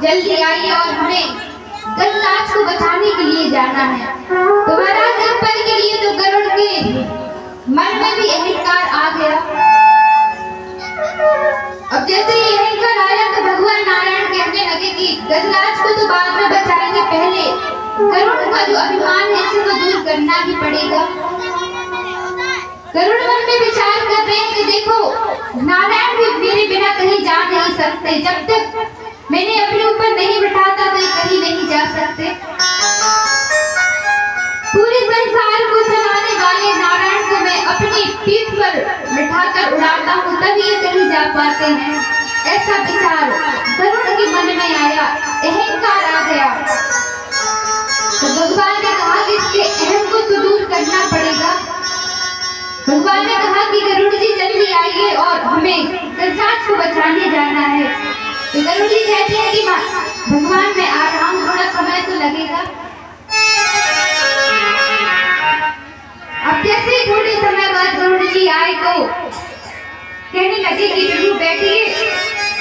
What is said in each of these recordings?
जल्दी आइए और हमें गजराज को बचाने के लिए जाना है। तो महाराज एक पल के लिए तो गरुड़ के मन में भी अहंकार आ गया। अब जैसे ही अहंकार आया तो भगवान नारायण कहने लगे कि गजराज को तो बाद में बचाएंगे, पहले गरुड़ का जो अभिमान है इसे तो दूर करना ही पड़ेगा। गरुड़ मन में विचार कर रहे हैं कि देखो नारायण भी मेरे बिना कहीं जा नहीं सकते, जब तक मैंने अपने ऊपर नहीं बिठाता तो कहीं नहीं जा सकते। पूरे संसार को चलाने वाले नारायण को मैं अपनी पीठ पर बिठाकर उड़ाता हूँ तभी ये कहीं जा पाते हैं। ऐसा विचार गरुड़ के मन में आया, अहंकार आ गया। तो भगवान ने कहा कि इसके अहम को तो दूर करना पड़ेगा। भगवान ने कहा कि गरुड़ जी जल्दी आइए और हमें गजराज को बचाने जाना है। तो गरुड़ जी कहते हैं कि भगवान मैं आ रहा हूँ, थोड़ा समय तो लगेगा। अब जैसे थोड़े समय बाद गरुड़ जी आए तो कहने लगे कि जरूर बैठिए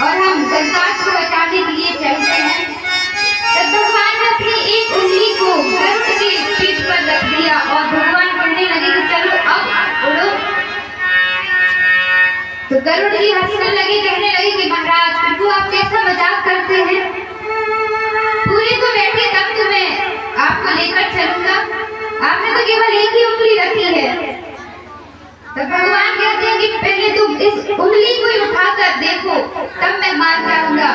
और हम गजराज को बचाने के लिए चलते हैं। तब भगवान ने अपनी एक उंगली को गरुड़ की पीठ पर रख दिया और भगवान कहने लगे कि चलो अब उड़ो। तो गरुड़ जी हंसने लगे, कहने लगे कि महाराज प्रभु आप कैसा मजाक करते हैं, पूरी तो बैठे तब तो मैं आपको लेकर चलूंगा, आपने तो केवल एक ही उंगली रखी है। तो भगवान कहते हैं कि पहले तुम इस उंगली को ही उठाकर देखो तब मैं मान जाऊंगा।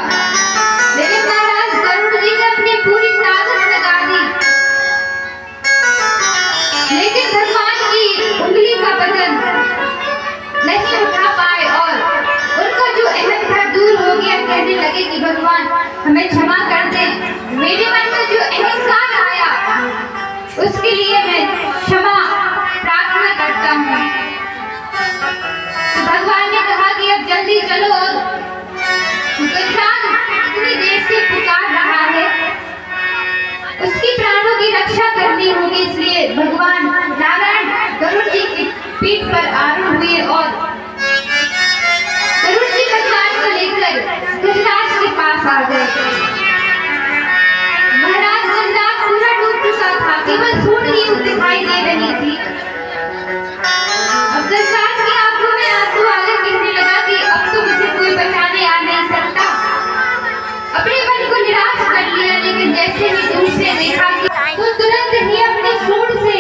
लेकिन महाराज गरुड़ जी ने अपनी पूरी ताकत लगा दी, लेकिन भगवान की उंगली का वजन नहीं उठा पाए और उनका जो अहम था दूर हो गया। कहने लगे कि भगवान हमें क्षमा कर दे, मेरे मन में जो अहंकार आया उसके लिए मैं क्षमा प्रार्थना करता हूँ। तो भगवान ने कहा कि अब जल्दी चलो, गजराज इतनी देर से पुकार रहा है, उसकी प्राणों की रक्षा करनी होगी, इसलिए भगवान नारायण गरुड़ जी की पीठ पर आरूढ़ हुए और गरुड़ जी गजराज को लेकर गजराज के पास आ गए। महाराज गजराज पूरा डूब चुका था, केवल सूंड ही दिखाई दे रही थी। अब गजराज की आंखों में आंसू आकर कहने लगा कि अब तो मुझे कोई बचाने आ नहीं सकता। अपने मन को निराश कर लिया, लेकिन जैसे ही दूर से देखा तो तुरंत ही अपनी सूंड से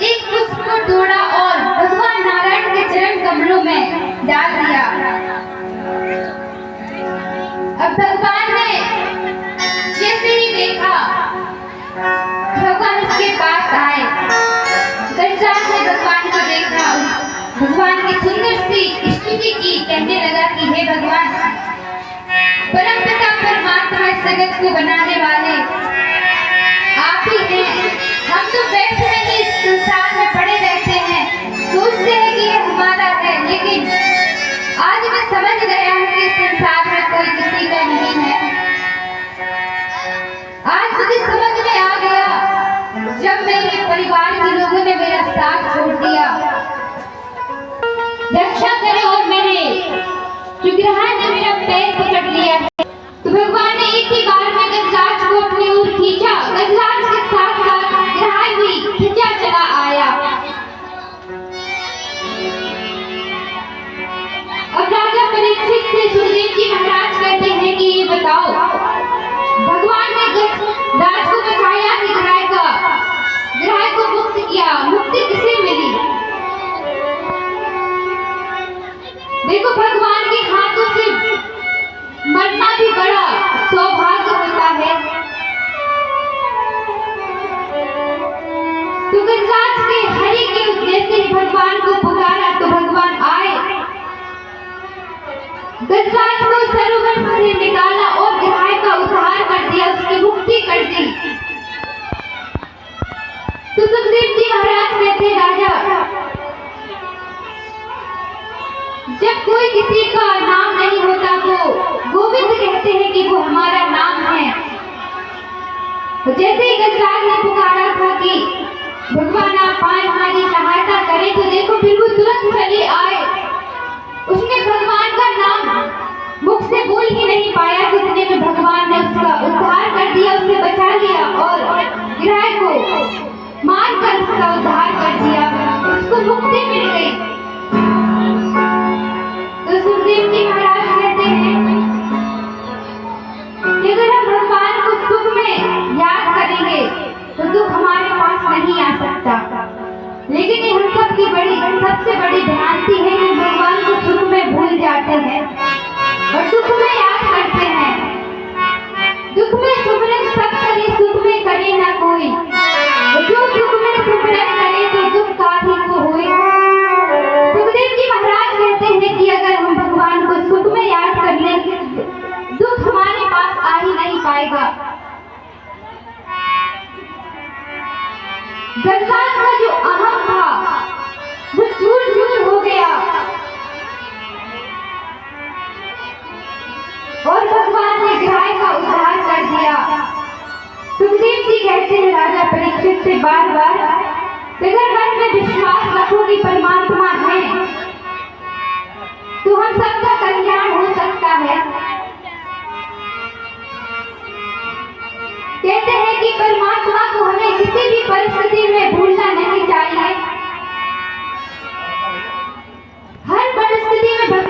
एक पुष्प को तोड़ा और भगवान नारायण के चरण कमलों में डाल दिया। अब भगवान ने जैसे ही देखा भगवान उसके पास आए। गजराज ने भगवान को देखा, भगवान की सुंदर सी स्तुति की, कहने लगा कि हे भगवान परम पिता परमात्मा इस जगत को बनाने वाले आप ही हैं। हम तो बैठे नहीं इस संसार में पड़े रहते हैं, सोचते हैं कि ये हमारा है, लेकिन आज मैं समझ गया हूँ कि इस संसार में कोई किसी का नहीं है। आज मुझे समझ में आ गया जब मेरे परिवार के लोगों ने मेरा साथ छोड़ दिया। रक्षा करे और मेरे विग्रह ने मेरा पैर पकड़ लिया है। तो भगवान ने एक ही बार में गजराज को अपनी ओर खींचा, गजराज के साथ साथ विग्रह भी खींचा चला आया। अब राजा परीक्षित से सुखदेव जी महाराज कहते हैं कि ये बताओ भगवान ने गजराज को बचाया कि विग्रह को मुक्त किया, मुक्ति किसे मिली? देखो भगवान के हाथों से मरना भी बड़ा सौभाग्य होता है। तो गजराज के हरि के जैसे भगवान को पुकारा तो भगवान आए, गजराज को सरोवर से निकाला और गाय का उद्धार कर दिया, उसकी मुक्ति कर दी। तो सुखदेव जी महाराज कहते राजा जब कोई किसी का नाम नहीं होता तो गोविंद कहते हैं कि वो हमारा नाम है। तो जैसे ही गजराज ने पुकारा था कि भगवान आप आए हमारी सहायता करें, तो देखो फिर वो तुरंत चले आए। उसने भगवान का नाम मुख से बोल ही नहीं पाया, कितने में भगवान ने उसका उसका उद्धार कर दिया, उसको मुक्ति मिल गई। तो सुखदेव जी महाराज कहते हैं कि अगर हम भगवान को सुख में याद करेंगे तो दुख हमारे पास नहीं आ सकता। लेकिन ये हम सबकी सबसे बड़ी भ्रांति है कि भगवान को सुख में भूल जाते हैं और दुख में याद करते हैं। दुख में सुमिरन सब करे, सुख में करे ना कोई, जो दुख में सुमिरन करे तो दुख काहे को होए। सुखदेव जी महाराज कहते हैं कि अगर हम भगवान को सुख में याद कर लेंगे, दुख हमारे पास आ ही नहीं पाएगा। गंगा